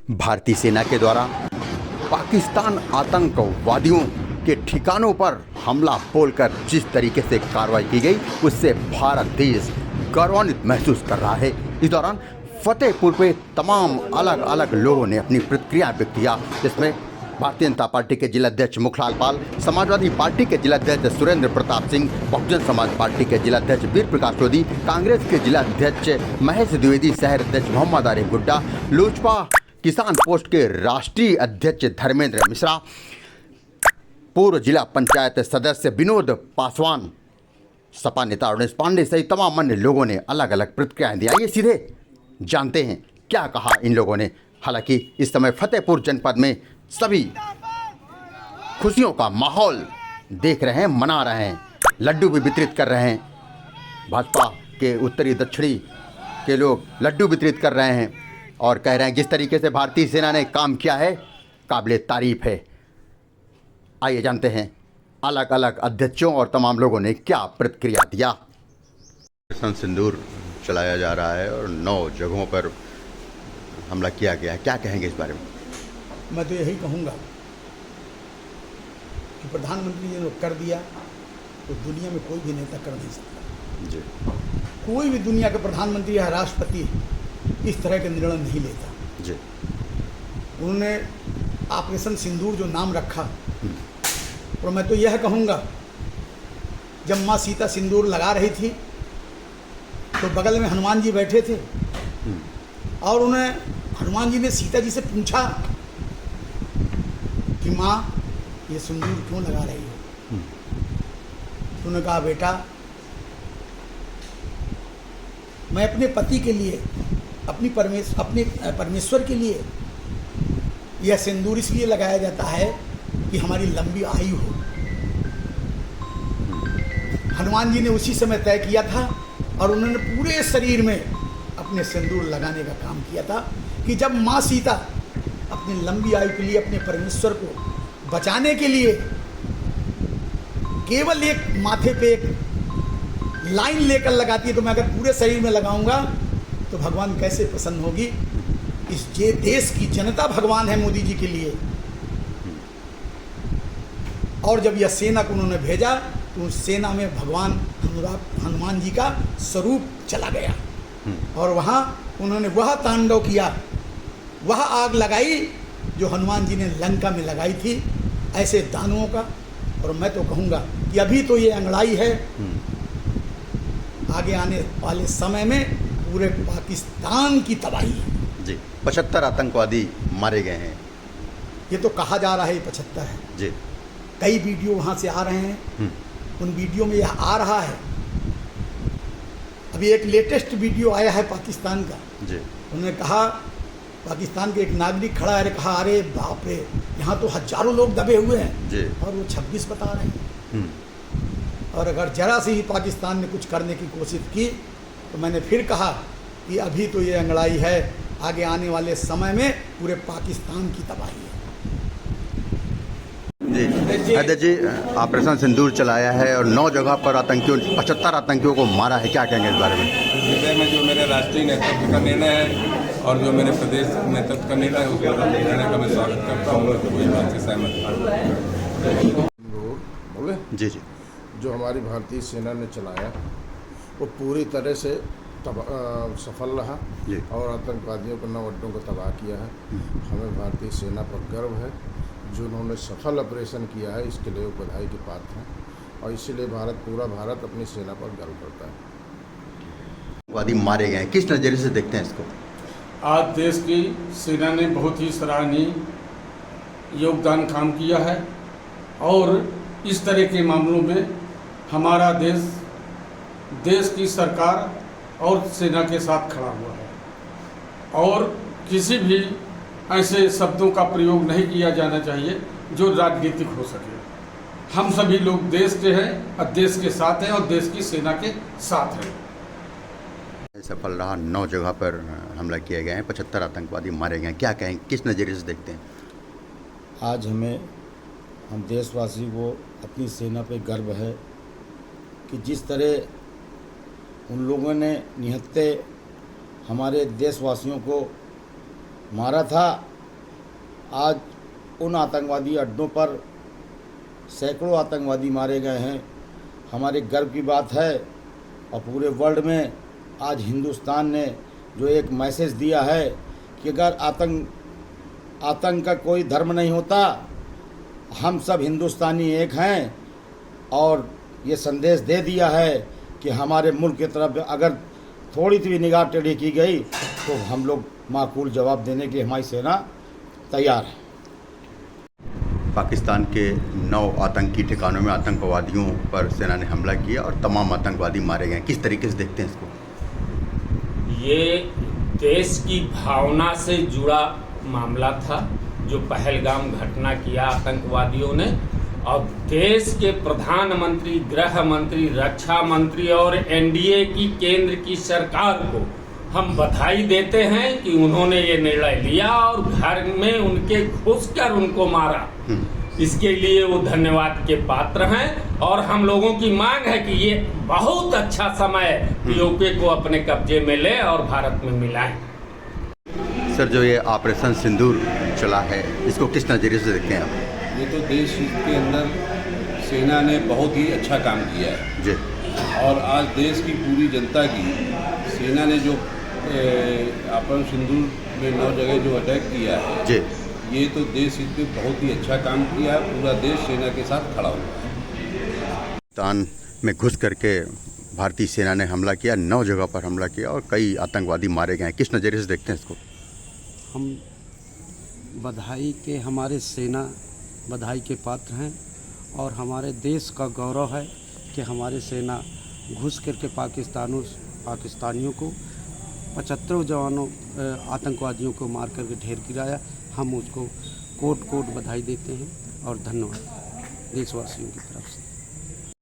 भारतीय सेना के द्वारा पाकिस्तान आतंकवादियों के ठिकानों पर हमला बोलकर जिस तरीके से कार्रवाई की गई, उससे भारत देश गौरवान्वित महसूस कर रहा है। इस दौरान फतेहपुर पे तमाम अलग अलग लोगों ने अपनी प्रतिक्रिया व्यक्त किया, जिसमें भारतीय जनता पार्टी के जिलाध्यक्ष मुखलाल पाल, समाजवादी पार्टी के जिलाध्यक्ष सुरेंद्र प्रताप सिंह, बहुजन समाज पार्टी के जिलाध्यक्ष वीर प्रकाश लोधी, कांग्रेस के जिलाध्यक्ष महेश द्विवेदी, शहर अध्यक्ष मोहम्मद आरिफ गुड्डा, लोजपा किसान पोस्ट के राष्ट्रीय अध्यक्ष धर्मेंद्र मिश्रा, पूर्व जिला पंचायत सदस्य विनोद पासवान, सपा नेता अरुणेश पांडे सहित तमाम अन्य लोगों ने अलग अलग प्रतिक्रियाएं दी। आइए सीधे जानते हैं क्या कहा इन लोगों ने। हालांकि इस समय फतेहपुर जनपद में सभी खुशियों का माहौल देख रहे हैं, मना रहे हैं, लड्डू भी वितरित कर रहे हैं। भाजपा के उत्तरी दक्षिणी के लोग लड्डू वितरित कर रहे हैं और कह रहे हैं जिस तरीके से भारतीय सेना ने काम किया है काबिले तारीफ है। आइए जानते हैं अलग अलग अध्यक्षों और तमाम लोगों ने क्या प्रतिक्रिया दिया। ऑपरेशन सिंदूर चलाया जा रहा है और 9 जगहों पर हमला किया गया है, क्या कहेंगे इस बारे में? मैं तो यही कहूँगा कि प्रधानमंत्री ने कर दिया तो दुनिया में कोई भी नेता कर नहीं सकता जी। कोई भी दुनिया का प्रधानमंत्री या राष्ट्रपति इस तरह के निर्णय नहीं लेता जी। उन्होंने ऑपरेशन सिंदूर जो नाम रखा, और मैं तो यह कहूँगा जब माँ सीता सिंदूर लगा रही थी तो बगल में हनुमान जी बैठे थे और उन्हें हनुमान जी ने सीता जी से पूछा कि माँ ये सिंदूर क्यों लगा रही हो? तो उन्होंने कहा बेटा मैं अपने पति के लिए, अपने परमेश्वर के लिए यह सिंदूर इसलिए लगाया जाता है कि हमारी लंबी आयु हो। हनुमान जी ने उसी समय तय किया था और उन्होंने पूरे शरीर में अपने सिंदूर लगाने का काम किया था कि जब माँ सीता अपनी लंबी आयु के लिए अपने परमेश्वर को बचाने के लिए केवल एक माथे पे एक लाइन लेकर लगाती है, तो मैं अगर पूरे शरीर में लगाऊंगा तो भगवान कैसे प्रसन्न होगी। इस देश की जनता भगवान है मोदी जी के लिए। और जब यह सेना को उन्होंने भेजा तो उस सेना में भगवान हनुमान जी का स्वरूप चला गया और वहाँ उन्होंने वह तांडव किया, वह आग लगाई जो हनुमान जी ने लंका में लगाई थी ऐसे दानवों का। और मैं तो कहूँगा कि अभी तो ये अंगड़ाई है, आगे आने वाले समय में पूरे पाकिस्तान की तबाही है जी। 75 आतंकवादी मारे गए हैं, ये तो कहा जा रहा है 75 है जी। कई वीडियो वहाँ से आ रहे हैं, उन वीडियो में यह आ रहा है। अभी एक लेटेस्ट वीडियो आया है पाकिस्तान का जी। उन्होंने कहा, पाकिस्तान के एक नागरिक खड़ा है, कहा अरे बाप रे यहाँ तो हजारों लोग दबे हुए हैं जी। और वो 26 बता रहे हैं। और अगर जरा से ही पाकिस्तान ने कुछ करने की कोशिश की तो मैंने फिर कहा कि अभी तो ये अंगड़ाई है, आगे आने वाले समय में पूरे पाकिस्तान की तबाही है। जी अध्यक्ष जी, ऑपरेशन सिंदूर चलाया है और 9 जगह पर 75 आतंकियों को मारा है, क्या कहेंगे इस बारे में? विषय में जो मेरे राष्ट्रीय नेतृत्व का निर्णय है और जो मेरे प्रदेश नेतृत्व का निर्णय है, उस निर्णय का मैं स्वागत करता हूँ। तो कोई बात से सहमत बोले जी जी। जो हमारी भारतीय सेना ने चलाया वो पूरी तरह से सफल रहा और आतंकवादियों को 9 अड्डों को तबाह किया है। हमें भारतीय सेना पर गर्व है जो उन्होंने सफल ऑपरेशन किया है, इसके लिए वो बधाई के पात्र हैं और इसीलिए पूरा भारत अपनी सेना पर गर्व करता है। आतंकवादी मारे गए हैं, किस नज़रिए से देखते हैं इसको? आज देश की सेना ने बहुत ही सराहनीय योगदान काम किया है और इस तरह के मामलों में हमारा देश की सरकार और सेना के साथ खड़ा हुआ है और किसी भी ऐसे शब्दों का प्रयोग नहीं किया जाना चाहिए जो राजनीतिक हो सके। हम सभी लोग देश के हैं और देश के साथ हैं और देश की सेना के साथ हैं। सफल रहा, 9 जगह पर हमला किए गए हैं, 75 आतंकवादी मारे गए हैं, क्या कहें, किस नज़रिए से देखते हैं? आज हम देशवासी को अपनी सेना पे गर्व है कि जिस तरह उन लोगों ने निहत्ते हमारे देशवासियों को मारा था आज उन आतंकवादी अड्डों पर सैकड़ों आतंकवादी मारे गए हैं। हमारे गर्व की बात है और पूरे वर्ल्ड में आज हिंदुस्तान ने जो एक मैसेज दिया है कि अगर आतंक का कोई धर्म नहीं होता, हम सब हिंदुस्तानी एक हैं, और ये संदेश दे दिया है कि हमारे मुल्क की तरफ अगर थोड़ी सी भी निगाह टेढ़ी की गई तो हम लोग माकूल जवाब देने के लिए हमारी सेना तैयार है। पाकिस्तान के 9 आतंकी ठिकानों में आतंकवादियों पर सेना ने हमला किया और तमाम आतंकवादी मारे गए। किस तरीके से देखते हैं इसको? ये देश की भावना से जुड़ा मामला था जो पहलगाम घटना किया आतंकवादियों ने, और देश के प्रधानमंत्री, गृह मंत्री, रक्षा मंत्री और एनडीए की केंद्र की सरकार को हम बधाई देते हैं कि उन्होंने ये निर्णय लिया और घर में उनके घुसकर उनको मारा। इसके लिए वो धन्यवाद के पात्र हैं और हम लोगों की मांग है कि ये बहुत अच्छा समय पीओके को अपने कब्जे में ले और भारत में मिलाएं। सर, जो ये ऑपरेशन सिंदूर चला है, इसको किस नज़रिए से देखते हैं आप? ये तो देश के अंदर सेना ने बहुत ही अच्छा काम किया है जी। और आज देश की पूरी जनता की सेना ने जो ऑपरेशन सिंदूर में 9 जगह जो अटैक किया है जी, ये तो देश हित में बहुत ही अच्छा काम किया है। पूरा देश सेना के साथ खड़ा हुआ है। पाकिस्तान में घुस करके भारतीय सेना ने हमला किया, 9 जगह पर हमला किया और कई आतंकवादी मारे गए हैं। किस नज़रिए से देखते हैं इसको? हम बधाई के, हमारे सेना बधाई के पात्र हैं और हमारे देश का गौरव है कि हमारे सेना घुस करके पाकिस्तानियों को 75 जवानों आतंकवादियों को मार करके ढेर गिराया। हम उसको कोट बधाई देते हैं और धन्यवाद देशवासियों की तरफ से।